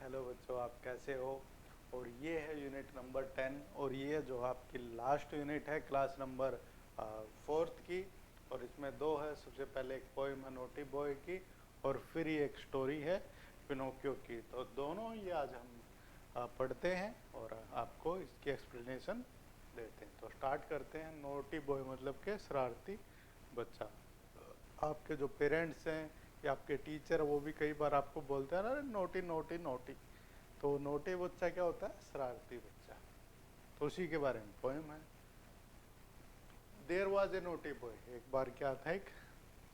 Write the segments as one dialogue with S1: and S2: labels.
S1: Hello बच्चों, आप कैसे हो। और ये है यूनिट नंबर 10 और ये जो आपकी लास्ट यूनिट है क्लास नंबर 4th की। और इसमें दो है, सबसे पहले एक पोएम है नोटी बॉय की और फिर ये एक स्टोरी है पिनोकियो की। तो दोनों ही आज हम पढ़ते हैं और आपको इसकी एक्सप्लेनेशन देते हैं। तो स्टार्ट करते हैं। नोटी बॉय मतलब के शरारती बच्चा। आपके जो पेरेंट्स हैं या आपके टीचर, वो भी कई बार आपको बोलते हैं ना, नोटी नोटी नोटी। तो नोटी बच्चा क्या होता है? शरारती बच्चा। तो उसी के बारे में पोएम है। There was a naughty boy. एक बार क्या था, एक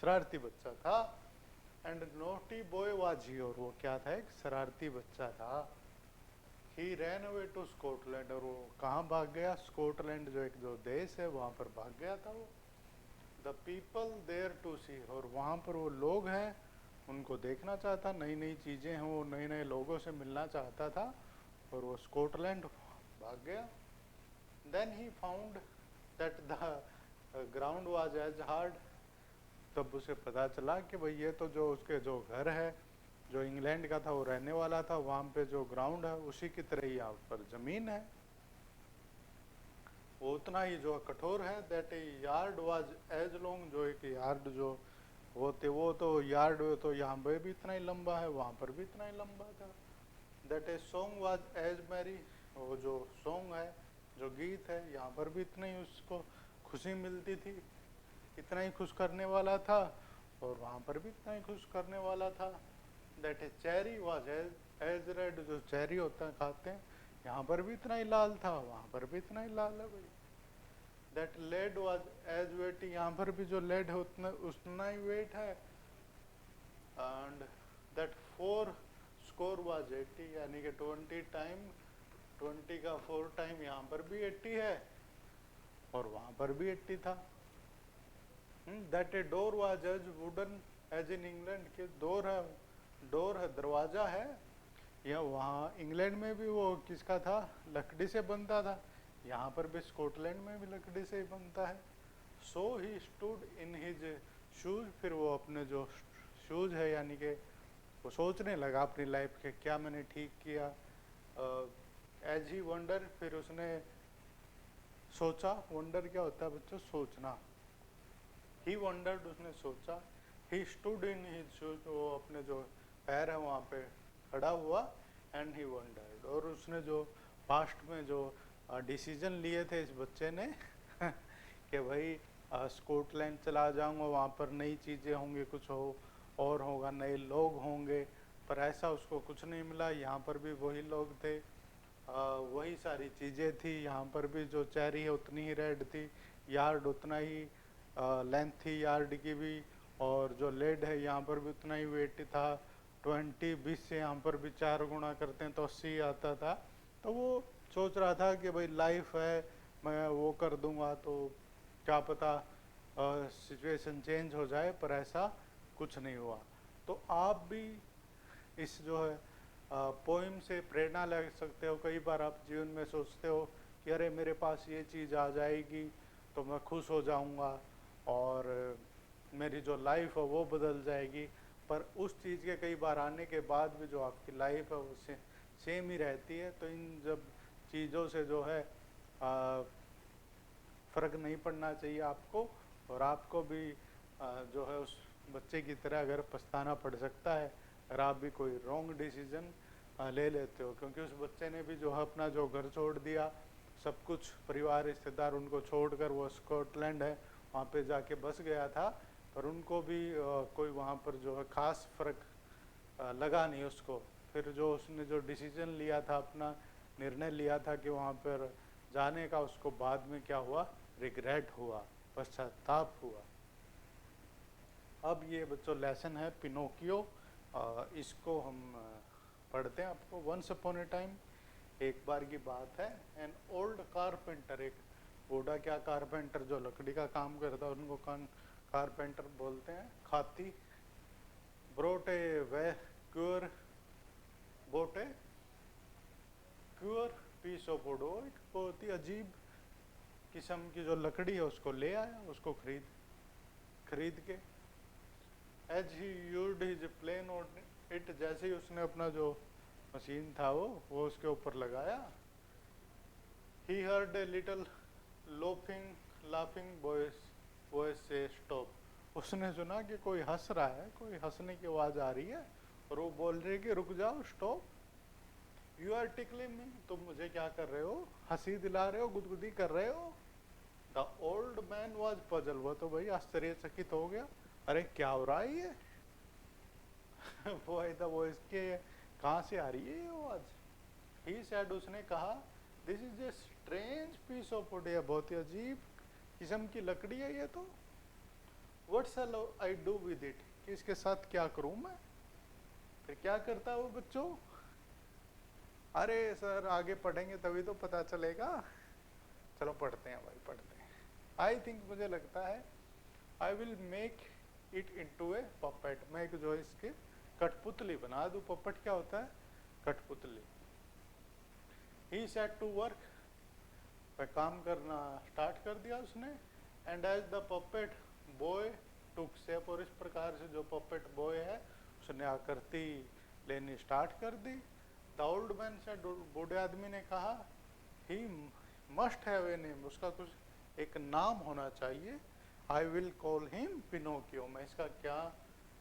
S1: शरारती बच्चा था। And naughty boy was he, और वो क्या था? एक शरारती बच्चा था। He ran away to Scotland. और वो कहाँ भाग गया? स्कॉटलैंड जो एक जो देश है वहाँ पर भाग गया था वो। द पीपल देयर टू सी। और वहाँ पर वो लोग हैं, उनको देखना चाहता, नई नई चीज़ें हैं, वो नए नए लोगों से मिलना चाहता था। और वो स्कॉटलैंड भाग गया। Then he found that the ground was as hard. तब उसे पता चला कि भाई ये तो जो उसके जो घर है, जो इंग्लैंड का था वो रहने वाला था, वहाँ पे जो ग्राउंड है उसी की तरह ही यहाँ पर ज़मीन है, वो उतना ही जो कठोर है। That a yard was as long. जो एक यार्ड जो होते, वो तो यार्ड तो यहाँ पे भी इतना ही लंबा है, वहाँ पर भी इतना ही लंबा था। That a song was as merry. वो जो सॉन्ग है, जो गीत है, यहाँ पर भी इतना ही उसको खुशी मिलती थी, इतना ही खुश करने वाला था, और वहाँ पर भी इतना ही खुश करने वाला था। That a cherry was as red. जो चेरी होता है खाते हैं, यहाँ पर भी इतना ही लाल था, वहाँ पर भी इतना ही लाल है भाई। That lead was as weight. यहाँ पर भी जो लेड है उतना उतना ही वेट है। And that four score was 80। यानी कि 20 टाइम, 20 का 4 टाइम यहाँ पर भी 80 है और वहाँ पर भी 80 था। That a door was as wooden as in England. के डोर है, दरवाजा है। यह वहाँ इंग्लैंड में भी वो किसका था? लकड़ी से बनता था। यहाँ पर भी स्कॉटलैंड में भी लकड़ी से ही बनता है। So he stood in his shoes. फिर वो अपने जो शूज है, यानी कि वो सोचने लगा अपनी लाइफ के, क्या मैंने ठीक किया। As he wonder. फिर उसने सोचा। वंडर क्या होता है बच्चों? सोचना। ही वंडर्ड, उसने सोचा। He stood in his shoes. वो अपने जो पैर है वहाँ पे खड़ा हुआ। And he wondered. और उसने जो पास्ट में जो डिसीजन लिए थे इस बच्चे ने कि भाई स्कॉटलैंड चला जाऊंगा, वहाँ पर नई चीज़ें होंगी, कुछ हो और होगा, नए लोग होंगे। पर ऐसा उसको कुछ नहीं मिला। यहाँ पर भी वही लोग थे, वही सारी चीज़ें थी। यहाँ पर भी जो चेरी है उतनी ही रेड थी, यार्ड उतना ही लेंथ थी यार्ड की भी, और जो लेड है यहाँ पर भी उतना ही वेट था। 20 से यहाँ पर भी 4 गुना करते हैं तो 80 आता था। तो वो सोच रहा था कि भाई लाइफ है, मैं वो कर दूंगा तो क्या पता सिचुएशन चेंज हो जाए। पर ऐसा कुछ नहीं हुआ। तो आप भी इस जो है पोइम से प्रेरणा ले सकते हो। कई बार आप जीवन में सोचते हो कि अरे मेरे पास ये चीज़ आ जाएगी तो मैं खुश हो जाऊंगा और मेरी जो लाइफ है वो बदल जाएगी। पर उस चीज़ के कई बार आने के बाद भी जो आपकी लाइफ है वो सेम ही रहती है। तो इन जब चीज़ों से जो है फ़र्क नहीं पड़ना चाहिए आपको। और आपको भी जो है उस बच्चे की तरह अगर पछताना पड़ सकता है अगर आप भी कोई रॉन्ग डिसीजन ले लेते हो। क्योंकि उस बच्चे ने भी जो है अपना जो घर छोड़ दिया, सब कुछ परिवार रिश्तेदार उनको छोड़कर वो स्कॉटलैंड है वहाँ पे जाके बस गया था। पर उनको भी कोई वहाँ पर जो है ख़ास फ़र्क लगा नहीं उसको। फिर जो उसने जो डिसीजन लिया था, अपना निर्णय लिया था कि वहाँ पर जाने का, उसको बाद में क्या हुआ? रिग्रेट हुआ, पश्चाताप हुआ। अब ये बच्चों लेसन है पिनोकियो। इसको हम पढ़ते हैं आपको। वंस अपॉन ए टाइम, एक बार की बात है, एन ओल्ड कारपेंटर। एक बूढ़ा क्या कारपेंटर जो लकड़ी का काम करता है उनको कारपेंटर बोलते हैं। खाती brought a way queer bought a queer piece of wood. एक बहुत ही अजीब किस्म की जो लकड़ी है उसको ले आया, उसको खरीद के। As he used his plane it. जैसे ही उसने अपना जो मशीन था वो उसके ऊपर लगाया। He heard a little laughing voice say stop. उसने सुना कि कोई हंस रहा है, कोई हंसने की आवाज आ रही है और वो बोल रही है कि रुक जाओ, स्टॉप, यू आर टिकलिंग मी, तुम मुझे क्या कर रहे हो, हंसी दिला रहे हो, गुदगुदी कर रहे हो। The old man was puzzle, वो तो भाई आश्चर्यचकित हो गया, अरे क्या हो रहा है ये वो इसके कहाँ से आ रही है ये आवाज। ही सैड, उसने कहा, this is a strange piece of wood, ये बहुत ही अजीब किस्म की लकड़ी है ये तो। What shell I do with it, कि इसके साथ क्या करूं मैं। फिर क्या करता है वो बच्चों, अरे सर आगे पढ़ेंगे तभी तो पता चलेगा। चलो पढ़ते हैं भाई, पढ़ते हैं। आई थिंक, मुझे लगता है, I will make it into A puppet, मैं एक जो है इसके कठपुतली बना दूं। पपेट क्या होता है, कठपुतली। ही सेट टू वर्क, वह काम करना स्टार्ट कर दिया उसने। And as the puppet boy took shape, और इस प्रकार से जो पपेट बॉय है उसने आकृति लेनी स्टार्ट कर दी। द ओल्ड मैन से, बूढ़े आदमी ने कहा, he must have a name, उसका कुछ एक नाम होना चाहिए। I will call him Pinocchio, मैं इसका क्या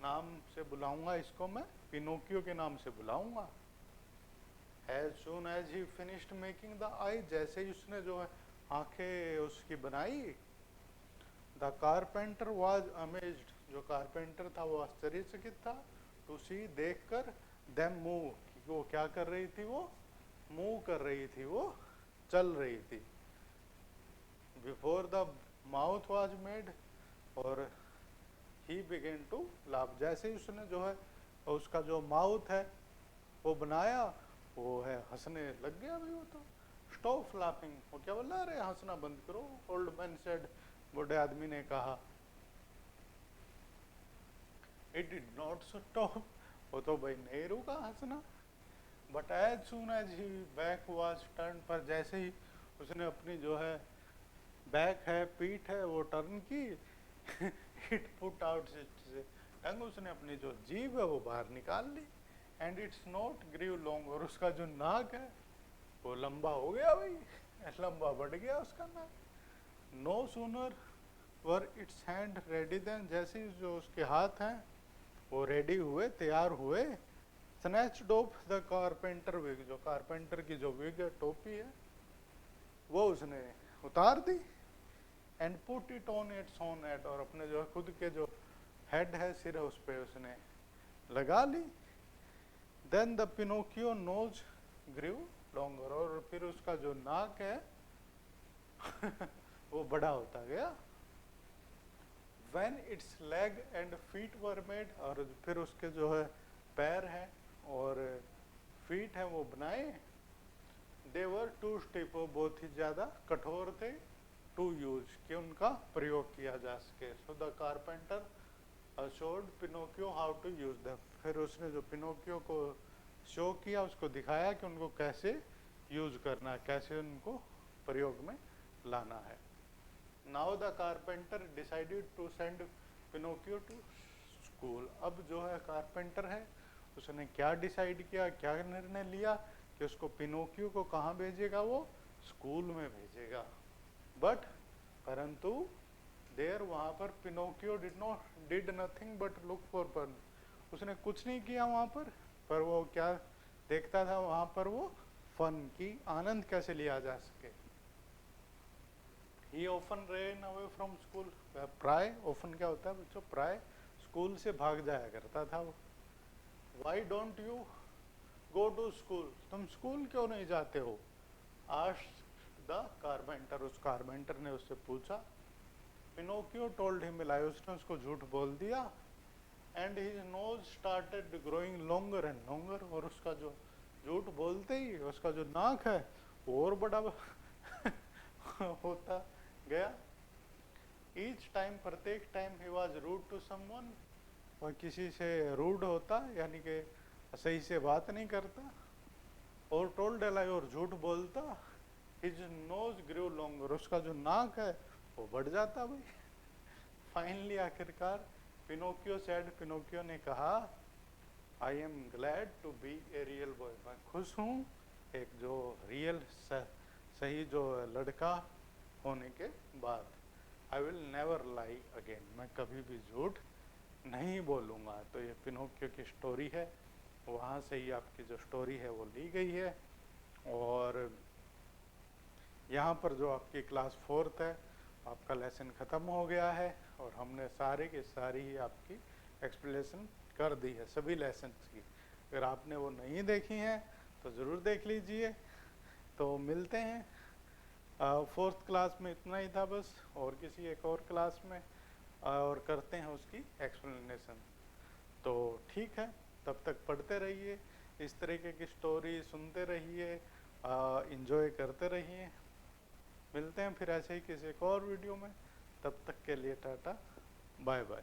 S1: नाम से बुलाऊंगा, इसको मैं पिनोकियो के नाम से बुलाऊंगा। As soon as he finished making the eye, जैसे ही उसने जो है आंखें उसकी बनाई, the carpenter was amazed, जो कारपेंटर था वो आश्चर्यचकित था, to see, देखकर, them move, वो क्या कर रही थी, वो मूव कर रही थी, वो चल रही थी। Before the mouth was made, और he began to laugh, जैसे ही उसने जो है उसका जो माउथ है वो बनाया, वो है हंसने लग गया भाई वो तो। स्टॉप लाफिंग, वो क्या बोल रहा है, हंसना बंद करो। ओल्ड मैन सेड, बूढ़े आदमी ने कहा। इट डिड नॉट स्टॉप, वो तो भाई नहीं रुका हंसना। But as soon as he back was turn, पर जैसे ही उसने अपनी जो है बैक है, पीठ है, वो टर्न की, इट पुट आउट टंग, उसने अपनी जो जीभ है वो बाहर निकाल ली। And it's not grew long, और उसका जो नाक है वो लंबा हो गया भाई, लंबा बढ़ गया उसका नाक। No sooner were its hand ready then, जैसे ही जो उसके हाथ हैं वो रेडी हुए, तैयार हुए। Snatched off the carpenter wig, जो कारपेंटर की जो विग है, टोपी है, वो उसने उतार दी। And put it on its own head, और अपने जो खुद के जो हेड है, सिर है, उस पर उसने लगा ली। Then the Pinocchio nose grew longer, और फिर उसका जो नाक है वो बड़ा होता गया। When its leg and feet were made, और फिर उसके जो है पैर हैं और फीट हैं वो बनाए। They were too stiff, वो बहुत ही ज़्यादा कठोर थे, to use, कि उनका प्रयोग किया जा सके। So the carpenter showed Pinocchio how to use them, फिर उसने जो पिनोकियो को शो किया, उसको दिखाया कि उनको कैसे यूज करना है, कैसे उनको प्रयोग में लाना है। Now the carpenter decided to send Pinocchio to school, अब जो है कारपेंटर है उसने क्या डिसाइड किया, क्या निर्णय लिया कि उसको पिनोकियो को कहाँ भेजेगा, वो स्कूल में भेजेगा। बट परंतु देर, वहाँ पर Pinocchio did nothing but look for fun, उसने कुछ नहीं किया वहाँ पर वो क्या देखता था वहाँ पर, वो फन की आनंद कैसे लिया जा सके। He often ran away from school, प्राय, often क्या होता है बच्चों, प्राय स्कूल से भाग जाया करता था वो। Why don't you go to school, तुम स्कूल क्यों नहीं जाते हो, asked the carpenter, उस कारपेंटर ने उससे पूछा। Pinocchio told him a lie, उसने उसको झूठ बोल दिया। And his nose started growing longer and longer, और उसका जो झूठ बोलते ही उसका जो नाक है वो और बड़ा होता गया। Each time, प्रत्येक time he was rude to someone, और किसी से रूड होता यानी कि सही से बात नहीं करता, और told a lie, और झूठ बोलता, his nose grew longer, उसका जो नाक है वो बढ़ जाता भाई। फाइनली, आखिरकार, पिनोकियो सेड, पिनोकियो ने कहा, I am glad to be a real boy, मैं खुश हूँ एक जो रियल सही जो लड़का होने के बाद। I will never lie again, मैं कभी भी झूठ नहीं बोलूँगा। तो ये पिनोकियो की स्टोरी है, वहाँ से ही आपकी जो स्टोरी है वो ली गई है। और यहाँ पर जो आपकी क्लास 4th है, आपका लेसन ख़त्म हो गया है और हमने सारे की सारी ही आपकी एक्सप्लेनेशन कर दी है सभी लेसन्स की। अगर आपने वो नहीं देखी हैं तो ज़रूर देख लीजिए। तो मिलते हैं 4th क्लास में, इतना ही था बस, और किसी एक और क्लास में और करते हैं उसकी एक्सप्लेनेशन। तो ठीक है, तब तक पढ़ते रहिए, इस तरीके की स्टोरी सुनते रहिए, इंजॉय करते रहिए। मिलते हैं फिर ऐसे ही किसी एक और वीडियो में, तब तक के लिए टाटा बाय बाय।